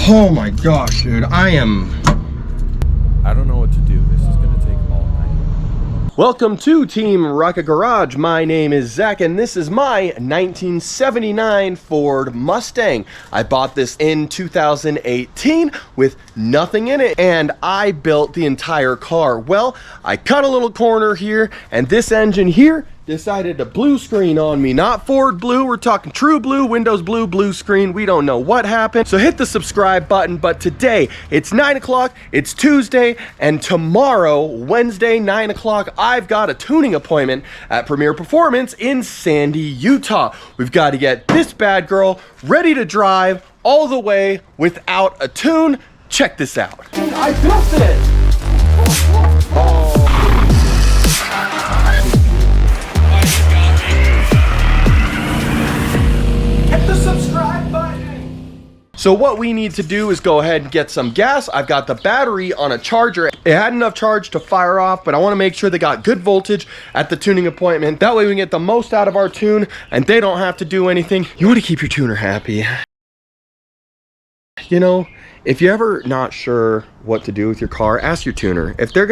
Oh my gosh, dude, I don't know what to do. This is gonna take all night. Welcome to Teamrocketgarage. My name is Zach, and this is my 1979 Ford Mustang. I bought this in 2018 with nothing in it, and I built the entire car. Well, I cut a little corner here, and this engine here decided to blue screen on me. Not Ford blue, we're talking true blue, Windows blue, blue screen. We don't know what happened. So hit the subscribe button. But today, it's 9 o'clock, it's Tuesday, and tomorrow, Wednesday, 9 o'clock, I've got a tuning appointment at Premier Performance in Sandy, Utah. We've got to get this bad girl ready to drive all the way without a tune. Check this out. I built it! So what we need to do is go ahead and get some gas. I've got the battery on a charger. It had enough charge to fire off, but I want to make sure they got good voltage at the tuning appointment. That way we can get the most out of our tune and they don't have to do anything. You want to keep your tuner happy. You know, if you're ever not sure what to do with your car, ask your tuner. If they're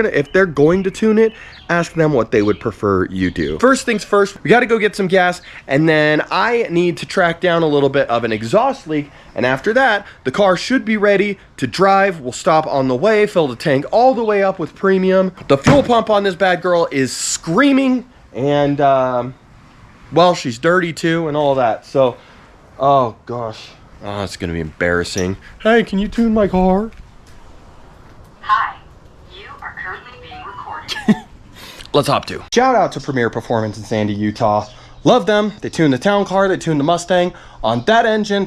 going to tune it, ask them what they would prefer you do. First things first, we got to go get some gas, and then I need to track down a little bit of an exhaust leak, and after that, the car should be ready to drive. We'll stop on the way, fill the tank all the way up with premium. The fuel pump on this bad girl is screaming, and well, she's dirty too and all that. So, oh gosh. Oh, it's gonna be embarrassing. Hey, can you tune my car? Hi, you are currently being recorded. Let's hop to. Shout out to Premier Performance in Sandy, Utah. Love them. They tuned the town car, they tuned the Mustang. On that engine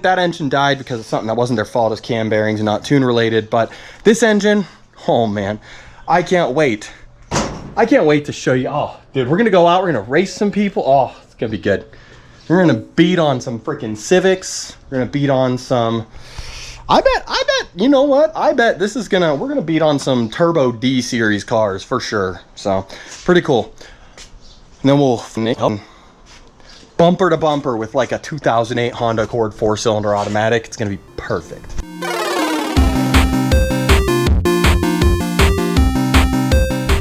died because of something that wasn't their fault, as cam bearings, not tune related. But this engine, oh man, I can't wait. I can't wait to show you. Oh, dude, we're gonna go out, we're gonna race some people. Oh, it's gonna be good. We're gonna beat on some freaking Civics. We're gonna beat on some, I bet, you know what? I bet this is we're gonna beat on some Turbo D series cars for sure. So, pretty cool. And then we'll bumper to bumper with like a 2008 Honda Accord 4-cylinder automatic. It's gonna be perfect.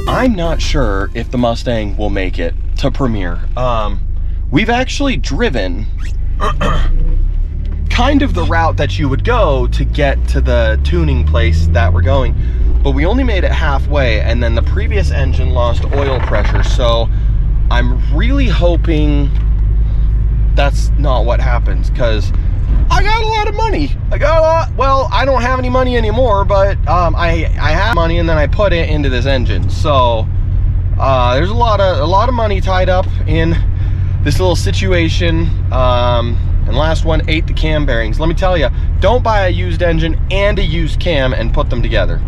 I'm not sure if the Mustang will make it to Premier. We've actually driven kind of the route that you would go to get to the tuning place that we're going, but we only made it halfway, and then the previous engine lost oil pressure. So I'm really hoping that's not what happens, because I got a lot of money. Well, I don't have any money anymore, but I have money, and then I put it into this engine. So there's a lot of money tied up in this little situation, and last one ate the cam bearings. Let me tell you, don't buy a used engine and a used cam and put them together.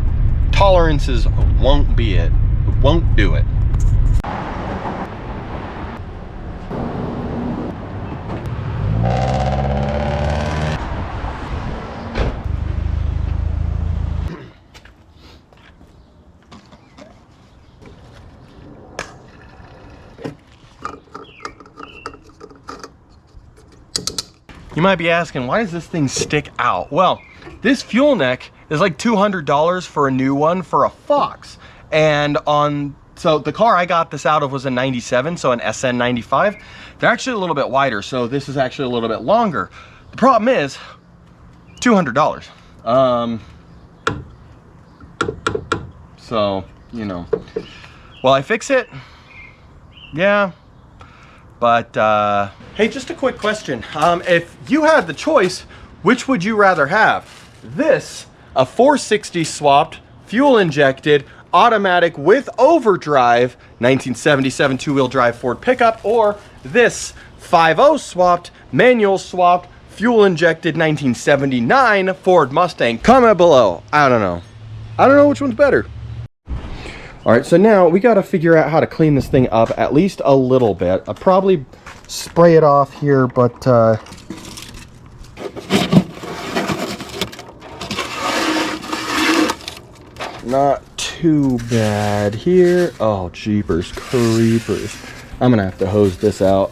Tolerances won't be it. It won't do it. You might be asking, why does this thing stick out? Well, this fuel neck is like $200 for a new one for a Fox. And so the car I got this out of was a 97, so an SN 95. They're actually a little bit wider, so this is actually a little bit longer. The problem is, $200. So, you know, will I fix it? Yeah. But, hey, just a quick question. If you had the choice, which would you rather have? This, a 460 swapped, fuel injected, automatic with overdrive, 1977 two-wheel drive Ford pickup, or this 5.0 swapped, manual swapped, fuel injected 1979 Ford Mustang? Comment below. I don't know which one's better. All right, so now we got to figure out how to clean this thing up at least a little bit. I'll probably spray it off here, but not too bad here. Oh, jeepers creepers. I'm gonna have to hose this out.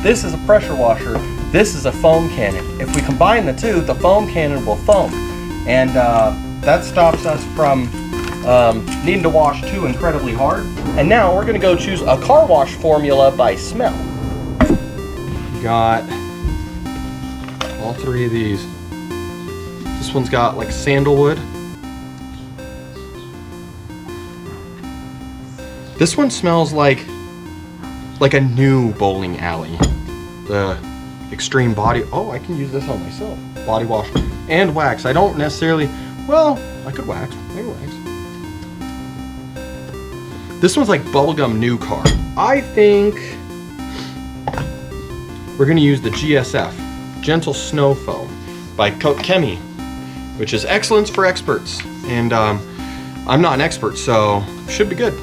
This is a pressure washer. This is a foam cannon. If we combine the two, the foam cannon will foam. And that stops us from needing to wash too incredibly hard. And now we're gonna go choose a car wash formula by smell. Got all three of these. This one's got like sandalwood. This one smells like a new bowling alley. The Extreme Body, oh, I can use this on myself. Body wash and wax. I don't necessarily, well, I could wax, maybe wax. This one's like bubblegum new car. I think we're gonna use the GSF, Gentle Snow Foam by Chemi, which is excellence for experts. And I'm not an expert, so should be good.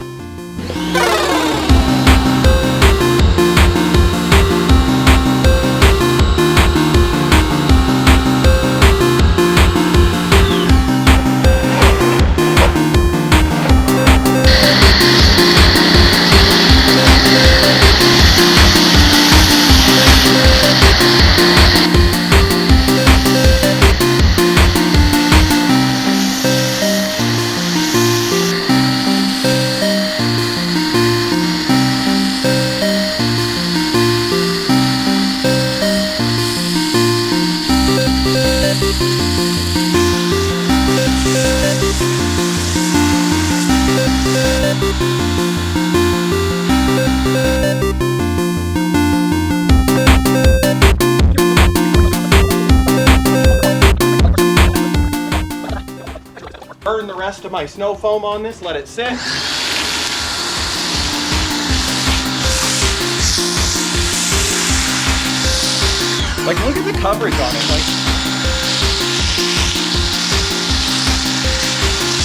Burn the rest of my snow foam on this, let it sit. Like, look at the coverage on it, like,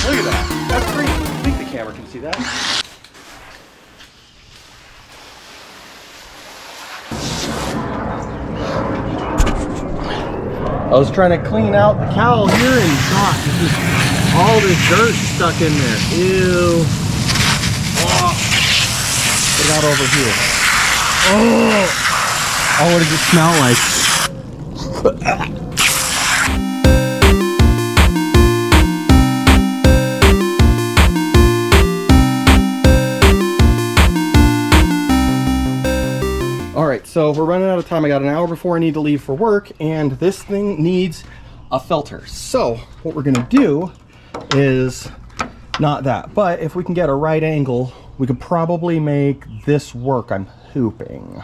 look at that, that's great. I think the camera can see that. I was trying to clean out the cowl here and gosh, it's just all this dirt stuck in there. Ew. Oh. What about over here? Oh, what does it smell like? All right, so we're running out of time. I got an hour before I need to leave for work, and this thing needs a filter. So what we're gonna do is not that, but if we can get a right angle, we could probably make this work. I'm hooping.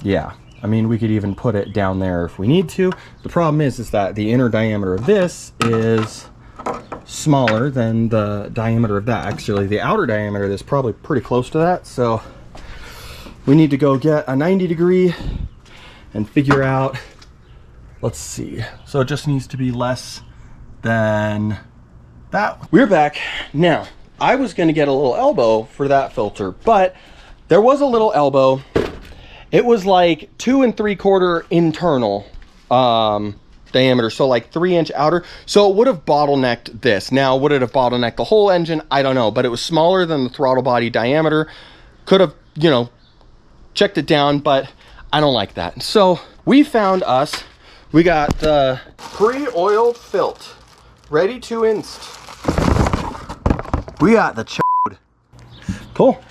Yeah, I mean, we could even put it down there if we need to. The problem is that the inner diameter of this is smaller than the diameter of that. Actually, the outer diameter is probably pretty close to that, so we need to go get a 90-degree and figure out, let's see. So it just needs to be less than that. We're back. Now, I was gonna get a little elbow for that filter, but there was a little elbow. It was like 2 3/4 internal diameter, so like 3-inch outer. So it would have bottlenecked this. Now, would it have bottlenecked the whole engine? I don't know, but it was smaller than the throttle body diameter. Could have, you know, checked it down, but I don't like that. So we found us, we got the pre-oiled filt, ready to inst. We got the chode. Cool.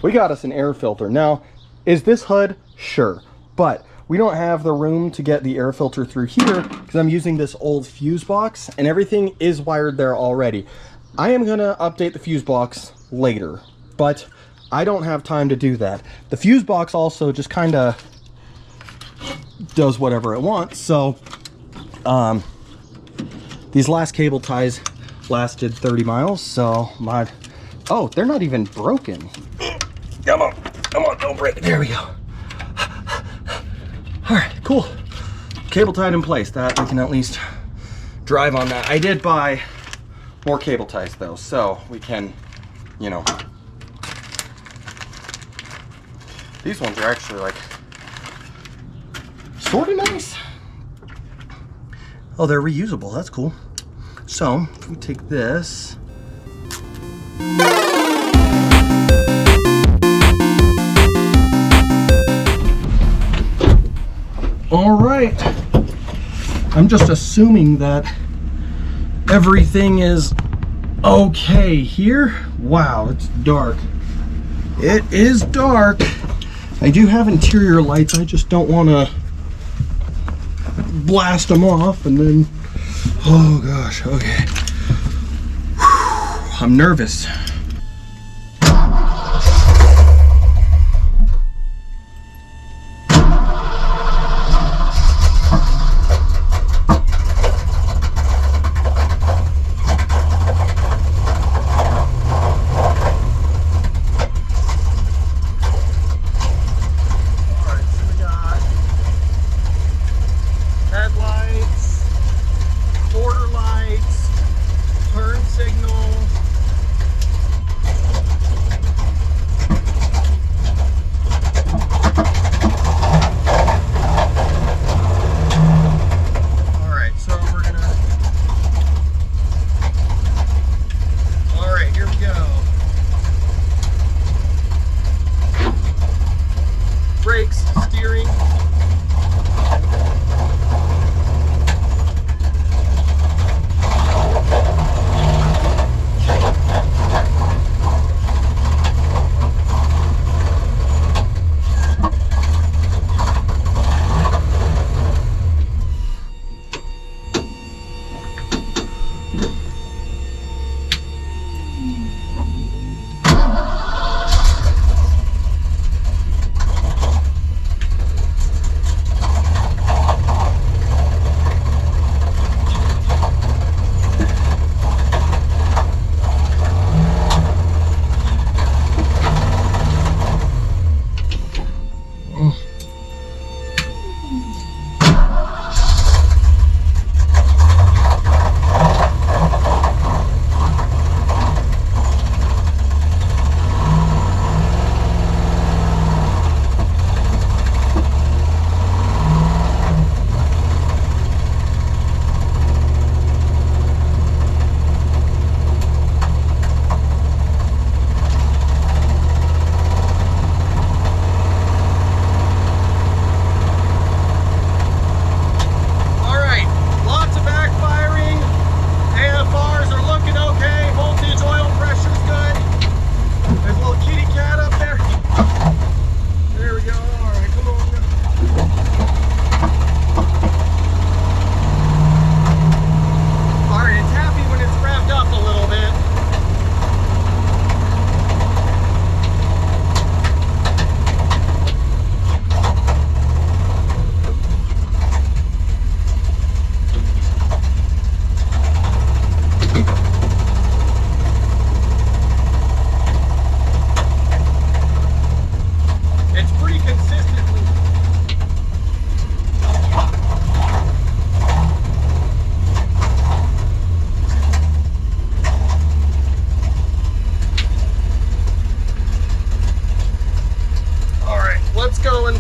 We got us an air filter. Now, is this hood? Sure, but we don't have the room to get the air filter through here because I'm using this old fuse box and everything is wired there already. I am gonna update the fuse box later, but I don't have time to do that. The fuse box also just kind of does whatever it wants. So these last cable ties lasted 30 miles. So oh, they're not even broken. Come on, don't break it. There we go. All right, cool. Cable tied in place, that we can at least drive on that. I did buy more cable ties though, so we can, you know, these ones are actually like sort of nice. Oh, they're reusable. That's cool. So if we take this. All right. I'm just assuming that everything is okay here. Wow, it's dark. It is dark. I do have interior lights. I just don't want to blast them off and then, oh gosh, okay. Whew, I'm nervous.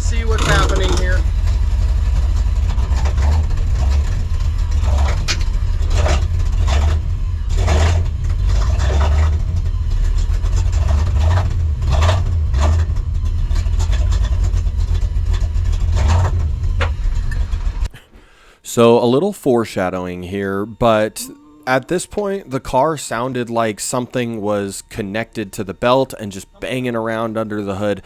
See what's happening here. So a little foreshadowing here, but at this point the car sounded like something was connected to the belt and just banging around under the hood.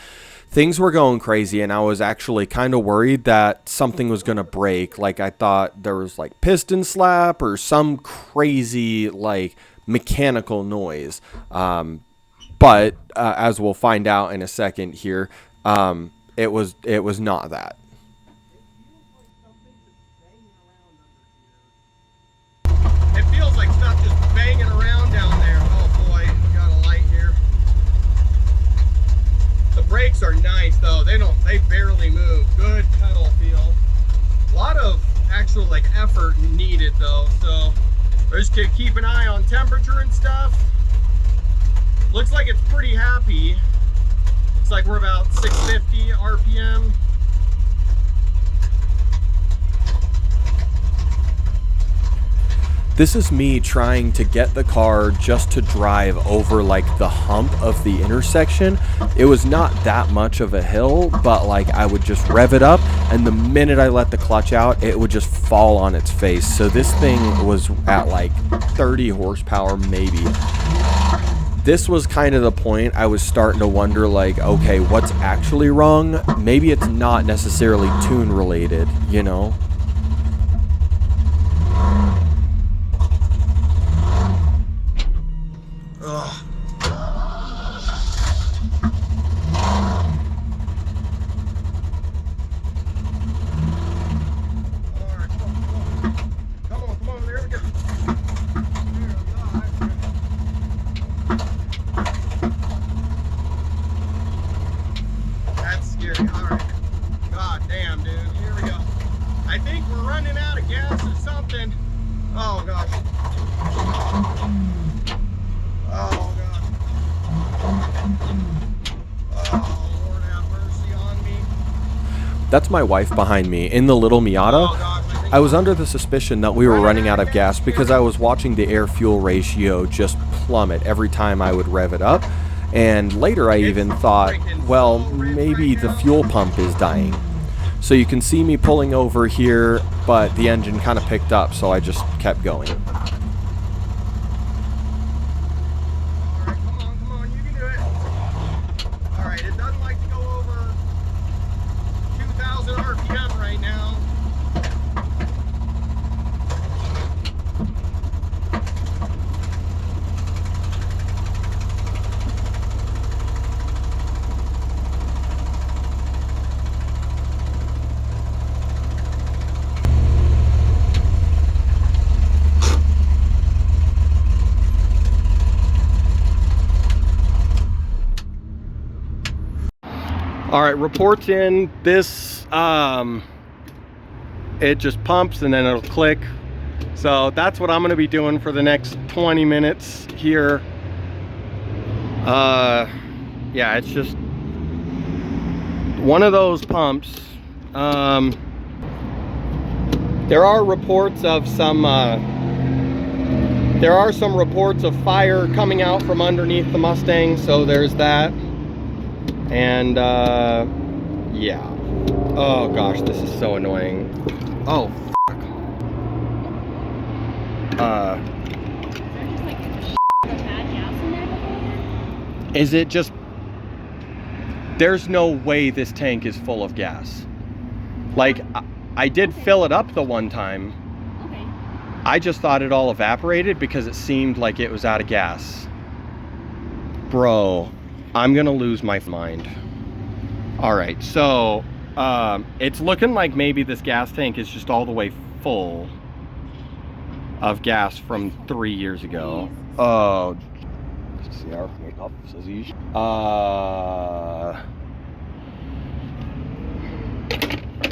Things were going crazy, and I was actually kind of worried that something was going to break. Like, I thought there was, like, piston slap or some crazy, like, mechanical noise. But as we'll find out in a second here, it was not that. It feels like stuff just banging around down there. Oh, boy, we got a light here. The brakes are nice though. They barely move. Good pedal feel. A lot of actual like effort needed though. So we're just gonna keep an eye on temperature and stuff. Looks like it's pretty happy. Looks like we're about 650 RPM. This is me trying to get the car just to drive over like the hump of the intersection. It was not that much of a hill, but like I would just rev it up, and the minute I let the clutch out, it would just fall on its face. So this thing was at like 30 horsepower maybe. This was kind of the point I was starting to wonder, like, okay, what's actually wrong? Maybe it's not necessarily tune related, you know? Ugh. Come on, there we go. That's scary. All right. God damn, dude. Here we go. I think we're running out of gas or something. Oh gosh. Oh God. Oh Lord, have mercy on me. That's my wife behind me in the little Miata. Oh, gosh, I was under the suspicion that we were running out of gas because I was watching the air-fuel ratio just plummet every time I would rev it up. And later I even thought, well, maybe the fuel pump is dying. So you can see me pulling over here, but the engine kind of picked up, so I just kept going. Come on, you can do it. All right, it doesn't like to go over 2,000 RPM right now. All right, reports in. This, it just pumps and then it'll click. So that's what I'm gonna be doing for the next 20 minutes here. Yeah, it's just one of those pumps. There are reports of some, there are some reports of fire coming out from underneath the Mustang, so there's that. And yeah. Oh gosh, this is so annoying. Oh fuck. Is it just, there's no way this tank is full of gas. Like, I did fill it up the one time. Okay. I just thought it all evaporated because it seemed like it was out of gas. Bro, I'm gonna lose my mind. All right, so it's looking like maybe this gas tank is just all the way full of gas from 3 years ago. Oh,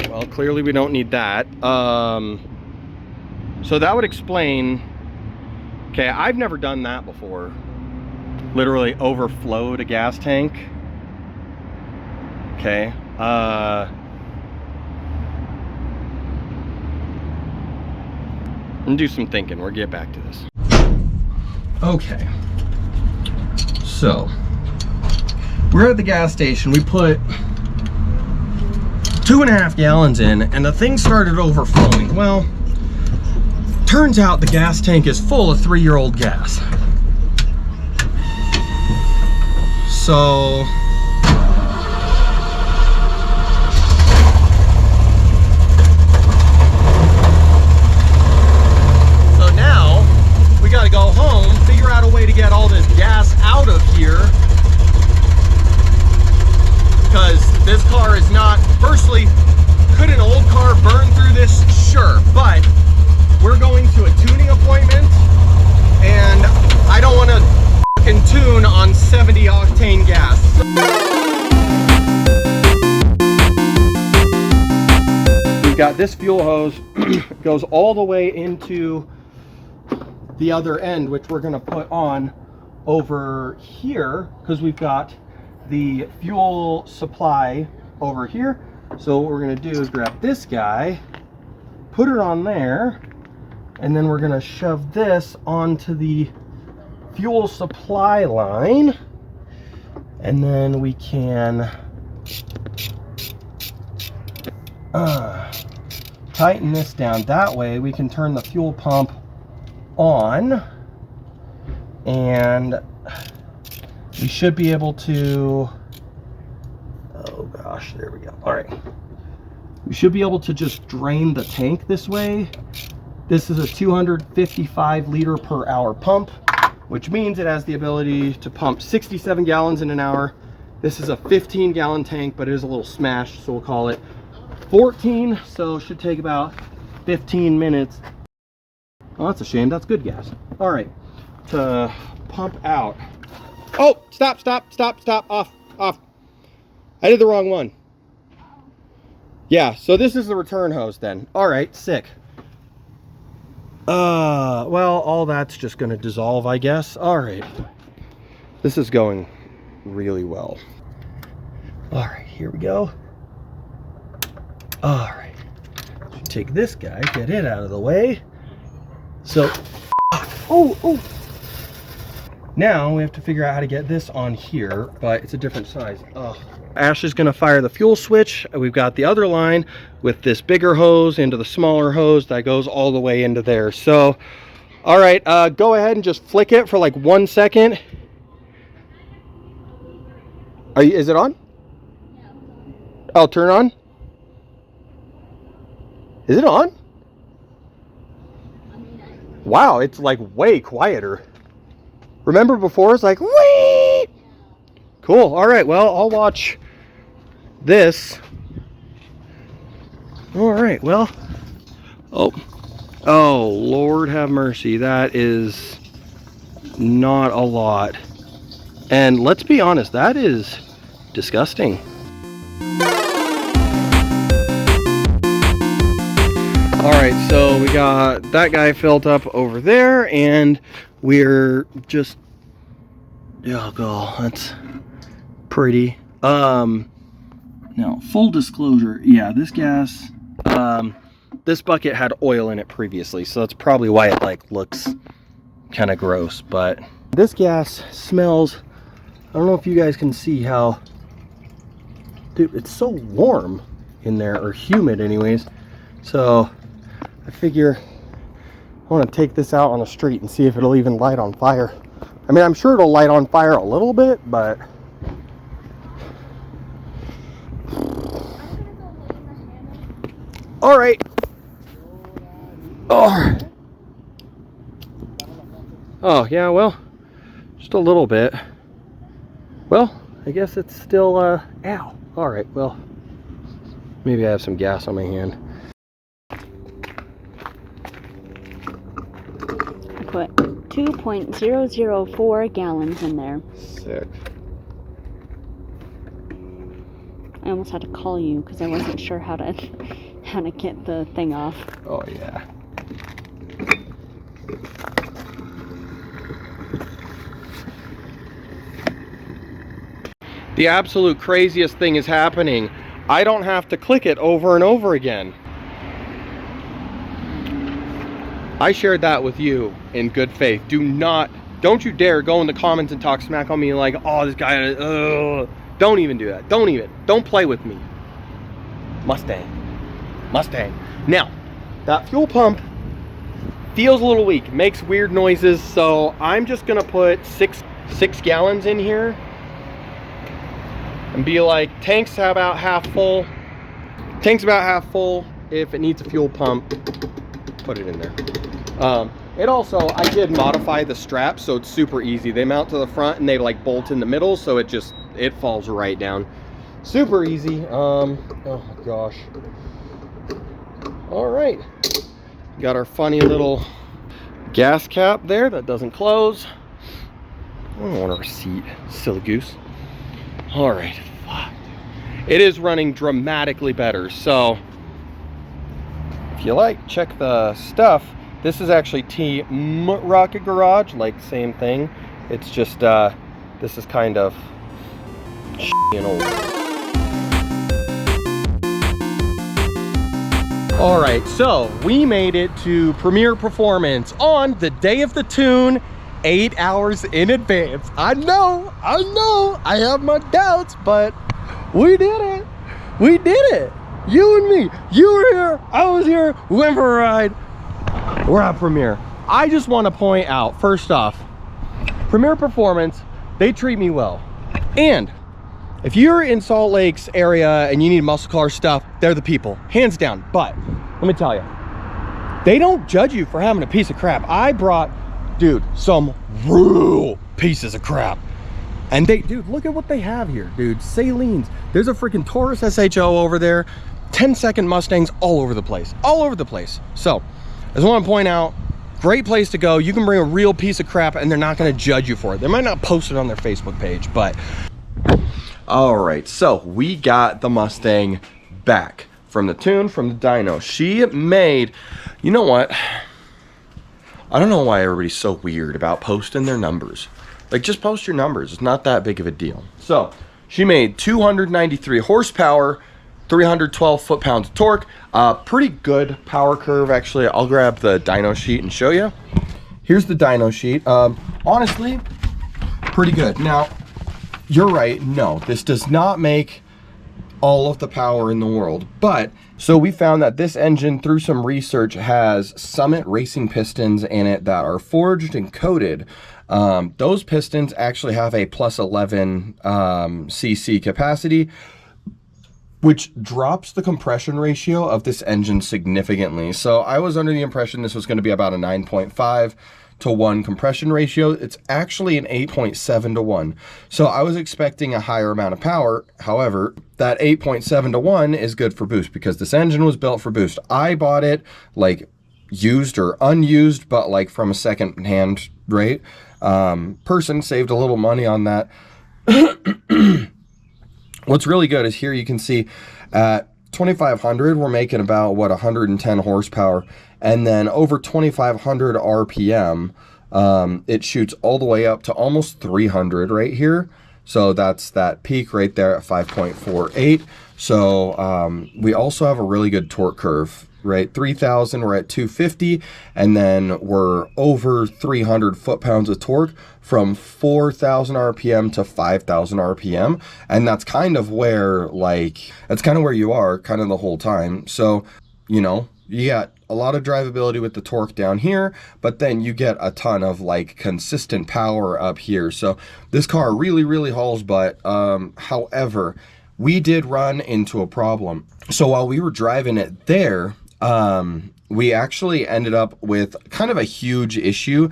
well, clearly we don't need that. So that would explain. Okay, I've never done that before. Literally overflowed a gas tank. Okay. And do some thinking. We'll get back to this. Okay. So we're at the gas station. We put 2.5 gallons in, and the thing started overflowing. Well, turns out the gas tank is full of 3-year-old gas. So now we got to go home, figure out a way to get all this gas out of here, because this car is not, firstly, could an old car burn through this? Sure, but we're going to a tuning appointment and I don't want to tune on 70 octane gas. We've got this fuel hose goes all the way into the other end, which we're going to put on over here because we've got the fuel supply over here. So what we're going to do is grab this guy, put it on there, And then we're gonna shove this onto the fuel supply line. And then we can tighten this down. That way we can turn the fuel pump on, and we should be able to, oh gosh, there we go. All right, we should be able to just drain the tank this way. This is a 255 liter per hour pump, which means it has the ability to pump 67 gallons in an hour. This is a 15 gallon tank, but it is a little smashed, so we'll call it 14. So it should take about 15 minutes. Oh, that's a shame. That's good gas. All right, to pump out. Oh, stop, stop, stop, stop, off, off. I did the wrong one. Yeah, so this is the return hose then. All right, sick. Well, all that's just gonna dissolve, I guess. All right, this is going really well. All right, here we go. All right, take this guy, get it out of the way. So, oh. Now we have to figure out how to get this on here, but it's a different size. Ash is gonna fire the fuel switch. We've got the other line with this bigger hose into the smaller hose that goes all the way into there. So, all right, go ahead and just flick it for like 1 second. Is it on? Oh, turn on. Is it on? Wow, it's like way quieter. Remember before it's like, wee! Cool, all right, well, I'll watch this. All right, well, oh, Lord have mercy. That is not a lot. And let's be honest, that is disgusting. All right, so we got that guy filled up over there, and we're just, oh god, that's pretty. Now, full disclosure, yeah, this gas, this bucket had oil in it previously, so that's probably why it like looks kind of gross. But this gas smells, I don't know if you guys can see how, dude, it's so warm in there, or humid anyways. So I figure I want to take this out on the street and see if it'll even light on fire. I mean, I'm sure it'll light on fire a little bit, but all right. Oh yeah, well, just a little bit. Well, I guess it's still ow. All right, well, maybe I have some gas on my hand. Put 2.004 gallons in there. Sick. I almost had to call you because I wasn't sure how to get the thing off. Oh yeah. The absolute craziest thing is happening. I don't have to click it over and over again. I shared that with you in good faith. Don't you dare go in the comments and talk smack on me like, oh, this guy, don't even do that. Don't play with me. Mustang. Now, that fuel pump feels a little weak, makes weird noises, so I'm just gonna put six gallons in here and be like, tank's about half full. If it needs a fuel pump, put it in there. It also, I did modify the straps, so it's super easy. They mount to the front and they like bolt in the middle, so it falls right down. Super easy. Oh my gosh. All right, got our funny little gas cap there that doesn't close. I don't want a receipt, silly goose. All right, fuck. It is running dramatically better, so if you like, check the stuff. This is actually Teamrocketgarage, like same thing. It's just, this is kind of and old. All right, so we made it to Premier Performance on the day of the tune, 8 hours in advance. I know, I have my doubts, but we did it. We did it. You and me, you were here, I was here, we went for a ride. We're at Premier. I just want to point out, first off, Premier Performance, they treat me well. And if you're in Salt Lake's area and you need muscle car stuff, they're the people, hands down. But let me tell you, they don't judge you for having a piece of crap. I brought, dude, some real pieces of crap. And they, dude, look at what they have here, dude. Salines. There's a freaking Taurus SHO over there. 10-second Mustangs all over the place. All over the place. So, I just want to point out, great place to go. You can bring a real piece of crap and they're not going to judge you for it. They might not post it on their Facebook page, but... All right, so we got the Mustang back from the tune, from the dyno. She made, you know what? I don't know why everybody's so weird about posting their numbers. Like, just post your numbers. It's not that big of a deal. So, she made 293 horsepower, 312 foot-pounds of torque. Pretty good power curve, actually. I'll grab the dyno sheet and show you. Here's the dyno sheet. Honestly, pretty good. Now, you're right, no, this does not make all of the power in the world, but so we found that this engine, through some research, has Summit racing pistons in it that are forged and coated. Those pistons actually have a plus 11 cc capacity, which drops the compression ratio of this engine significantly. So I was under the impression this was going to be about a 9.5 to 1 compression ratio. It's actually an 8.7 to 1. So I was expecting a higher amount of power. However, that 8.7 to 1 is good for boost because this engine was built for boost. I bought it like used or unused, but like from a second hand rate. Person saved a little money on that. What's really good is here you can see at 2500 we're making about what, 110 horsepower, and then over 2500 RPM it shoots all the way up to almost 300 right here. So that's that peak right there at 5.48. So we also have a really good torque curve, right? 3000 we're at 250, and then we're over 300 foot-pounds of torque from 4000 RPM to 5000 RPM. And that's kind of where, like, that's kind of where you are kind of the whole time. So, you know, you got a lot of drivability with the torque down here, but then you get a ton of like consistent power up here. So this car really, really hauls butt. However, we did run into a problem. So while we were driving it there, we actually ended up with kind of a huge issue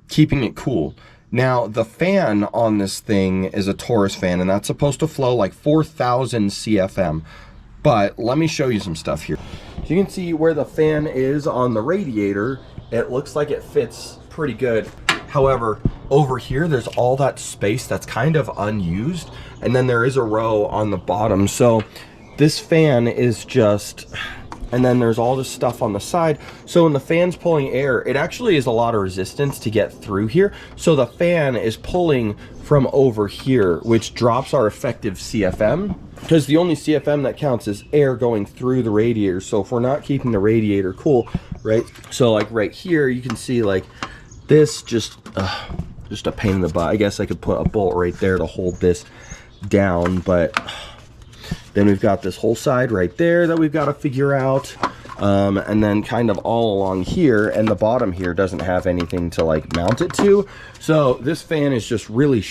keeping it cool. Now, the fan on this thing is a Taurus fan, and that's supposed to flow like 4,000 CFM. But let me show you some stuff here. So you can see where the fan is on the radiator. It looks like it fits pretty good. However, over here, there's all that space that's kind of unused. And then there is a row on the bottom. So this fan is just, and then there's all this stuff on the side. So when the fan's pulling air, it actually is a lot of resistance to get through here. So the fan is pulling from over here, which drops our effective CFM, because the only CFM that counts is air going through the radiator. So if we're not keeping the radiator cool, right? So like right here, you can see like this just a pain in the butt. I guess I could put a bolt right there to hold this down, but then we've got this whole side right there that we've got to figure out. And then kind of all along here, and the bottom here doesn't have anything to like mount it to. So this fan is just really